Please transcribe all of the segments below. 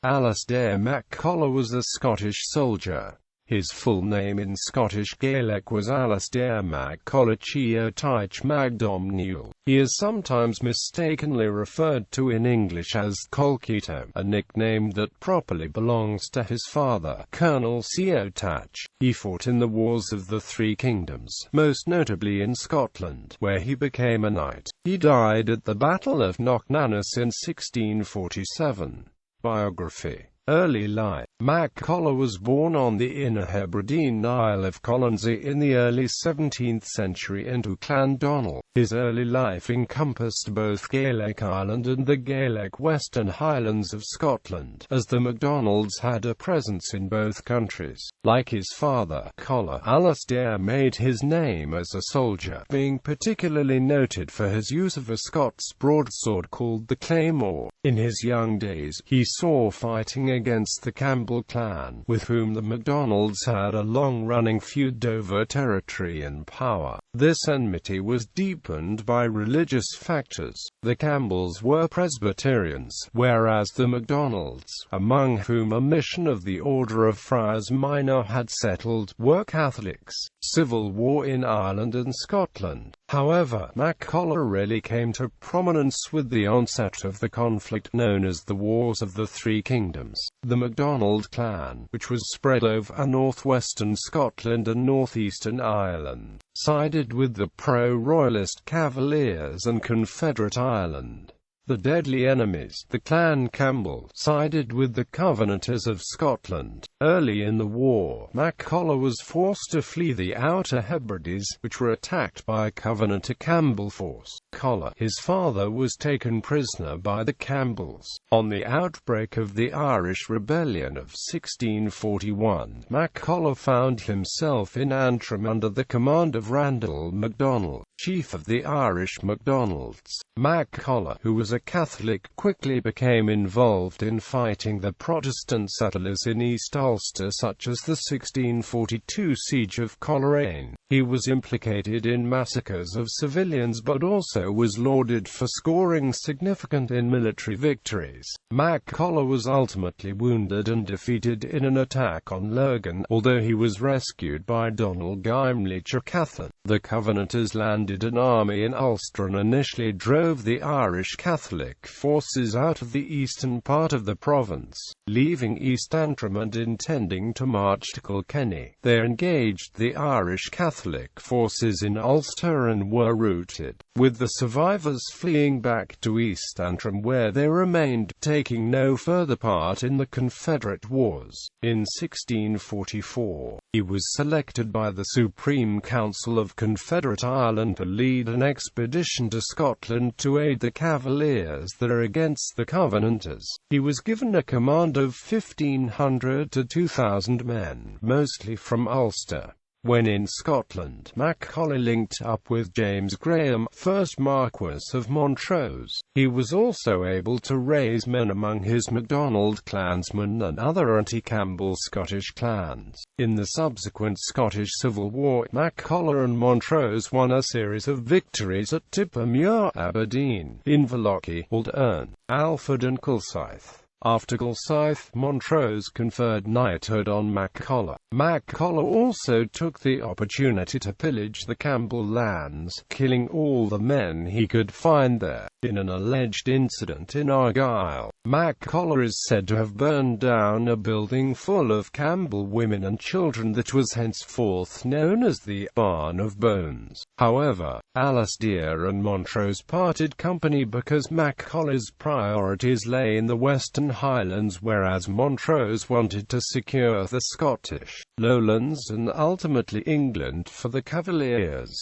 Alasdair Mac Colla was a Scottish soldier. His full name in Scottish Gaelic was Alasdair Mac Colla Chiotaich Mag Domhnuill. He is sometimes mistakenly referred to in English as Collkitto, a nickname that properly belongs to his father, Col Ciotach. He fought in the Wars of the Three Kingdoms, most notably in Scotland, where he became a knight. He died at the Battle of Domhnuill in 1647. Biography. Early life. Mac Colla was born on the Inner Hebridean Isle of Colonsay in the early 17th century into Clan Domhnuill. His early life encompassed both Gaelic Ireland and the Gaelic Western Highlands of Scotland, as the MacDonalds had a presence in both countries. Like his father, Colla, Alasdair made his name as a soldier, being particularly noted for his use of a Scots broadsword called the claymore. In his young days, he saw fighting against the Campbell clan, with whom the MacDonalds had a long-running feud over territory and power. This enmity was deepened by religious factors. The Campbells were Presbyterians, whereas the MacDonalds, among whom a mission of the Order of Friars Minor had settled, were Catholics. Civil war in Ireland and Scotland. However, Mac Colla really came to prominence with the onset of the conflict known as the Wars of the Three Kingdoms. The MacDonald clan, which was spread over northwestern Scotland and northeastern Ireland, sided with the pro-royalist Cavaliers and Confederate Ireland. The deadly enemies, the Clan Campbell, sided with the Covenanters of Scotland. Early in the war, Mac Colla was forced to flee the Outer Hebrides, which were attacked by a Covenanter Campbell force. Colla, his father, was taken prisoner by the Campbells. On the outbreak of the Irish Rebellion of 1641, Mac Colla found himself in Antrim under the command of Randall MacDonald, chief of the Irish MacDonalds. Mac Colla, who was a Catholic, quickly became involved in fighting the Protestant settlers in East Ulster, such as the 1642 siege of Coleraine. He was implicated in massacres of civilians but also was lauded for scoring significant military victories. Mac Colla was ultimately wounded and defeated in an attack on Lurgan, although he was rescued by Donald Gimli Chircathan. The Covenanters landed an army in Ulster and initially drove the Irish Catholic forces out of the eastern part of the province. Leaving East Antrim and intending to march to Kilkenny, they engaged the Irish Catholic forces in Ulster and were routed, with the survivors fleeing back to East Antrim where they remained, taking no further part in the Confederate Wars. In 1644, he was selected by the Supreme Council of Confederate Ireland to lead an expedition to Scotland to aid the Cavaliers that are against the Covenanters. He was given a command of 1,500 to 2,000 men, mostly from Ulster. When in Scotland, Mac Colla linked up with James Graham, 1st Marquess of Montrose. He was also able to raise men among his MacDonald clansmen and other anti-Campbell Scottish clans. In the subsequent Scottish Civil War, Mac Colla and Montrose won a series of victories at Tippermuir, Aberdeen, Inverlochy, Erne, Alford and Kilsyth. After Kilsyth, Montrose conferred knighthood on Mac Colla. Mac Colla also took the opportunity to pillage the Campbell lands, killing all the men he could find there. In an alleged incident in Argyll, Mac Colla is said to have burned down a building full of Campbell women and children that was henceforth known as the Barn of Bones. However, Alasdair and Montrose parted company because Mac Colla's priorities lay in the Western Highlands, whereas Montrose wanted to secure the Scottish Lowlands and ultimately England for the Cavaliers.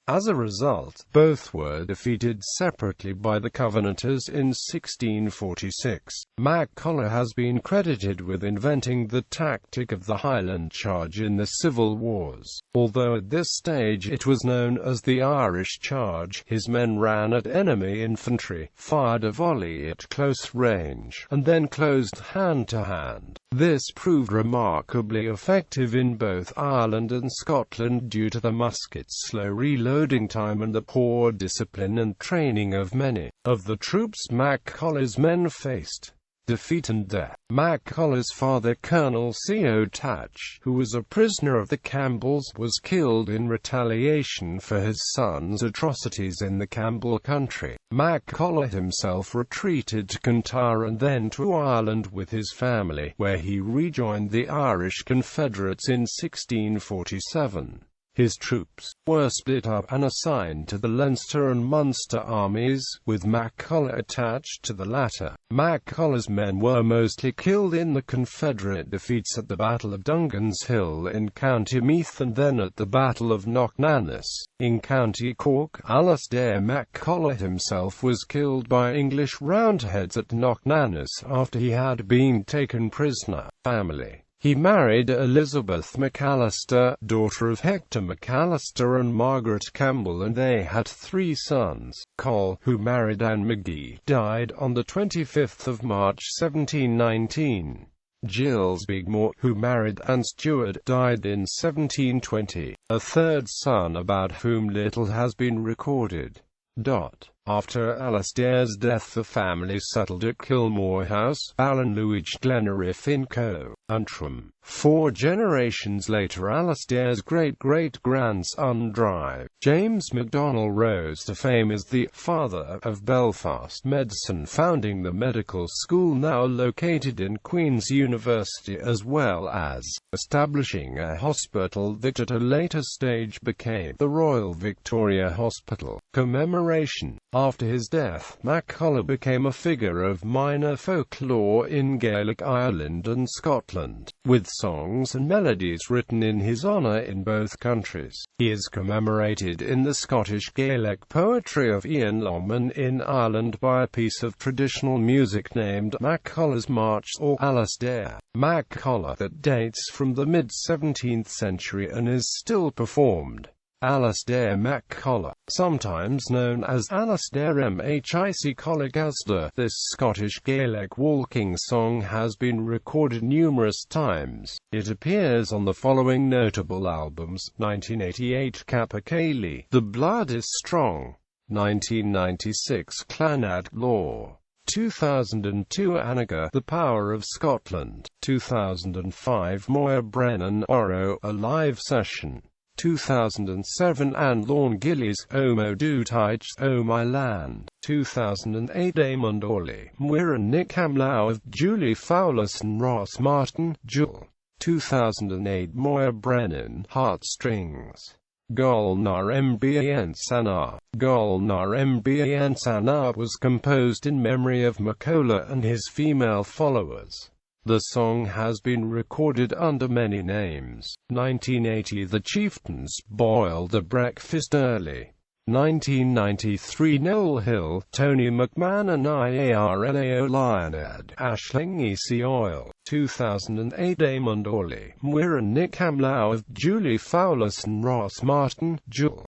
As a result, both were defeated separately by the Covenanters in 1646. Mac Colla has been credited with inventing the tactic of the Highland Charge in the Civil Wars. Although at this stage it was known as the Irish Charge, his men ran at enemy infantry, fired a volley at close range, and then closed hand-to-hand. This proved remarkably effective in both Ireland and Scotland due to the musket's slow reloading time and the poor discipline and training of many of the troops Mac Colla's men faced. defeat and death. Mac Colla's father, Colonel Ciotach, who was a prisoner of the Campbells, was killed in retaliation for his son's atrocities in the Campbell country. Mac Colla himself retreated to Kintyre and then to Ireland with his family, where he rejoined the Irish Confederates in 1647. His troops were split up and assigned to the Leinster and Munster armies, with Mac Colla attached to the latter. Mac Colla's men were mostly killed in the Confederate defeats at the Battle of Dungan's Hill in County Meath and then at the Battle of Knocknanis in County Cork. Alasdair Mac Colla himself was killed by English Roundheads at Knocknanis after he had been taken prisoner. Family. He married Elizabeth McAllister, daughter of Hector McAllister and Margaret Campbell, and they had 3 sons. Col, who married Anne McGee, died on the 25th of March 1719. Giles Bigmore, who married Anne Stewart, died in 1720. A third son about whom little has been recorded. After Alasdair's death the family settled at Kilmore House, Ballinluich, Gleneriff in Co. Antrim. 4 generations later Alasdair's great-great-grandson James MacDonald rose to fame as the father of Belfast medicine, founding the medical school now located in Queen's University, as well as establishing a hospital that at a later stage became the Royal Victoria Hospital. Commemoration. After his death, Mac Colla became a figure of minor folklore in Gaelic Ireland and Scotland, with songs and melodies written in his honour in both countries. He is commemorated in the Scottish Gaelic poetry of Ian Longman in Ireland by a piece of traditional music named Mac Colla's March or Alasdair Mac Colla that dates from the mid-17th century and is still performed. Alasdair Mac Colla, sometimes known as Alasdair Mac Colla, this Scottish Gaelic walking song has been recorded numerous times. It appears on the following notable albums: 1988 Cappa Cailí, The Blood is Strong, 1996 Clanad Law, 2002 Anaga, The Power of Scotland, 2005 Moya Brennan Oro, A Live Session, 2007 and Lorne Gillies, O Mo Dúteich, O My Land, 2008 Damon Orley, Muir and Nick Hamlau of Julie Fowlis and Ross Martin, Jewel, 2008 Moya Brennan, Heartstrings. Golnar Mban Sana. Golnar Mban Sana was composed in memory of Mac Colla and his female followers. The song has been recorded under many names. 1980 The Chieftains boiled a breakfast early. 1993 Noel Hill, Tony McMahon and IARLAO Lionhead, Ashling EC Oil. 2008 Damon Orley, Muir and Nick Hamlau of Julie Fowlis and Ross Martin, Jewel.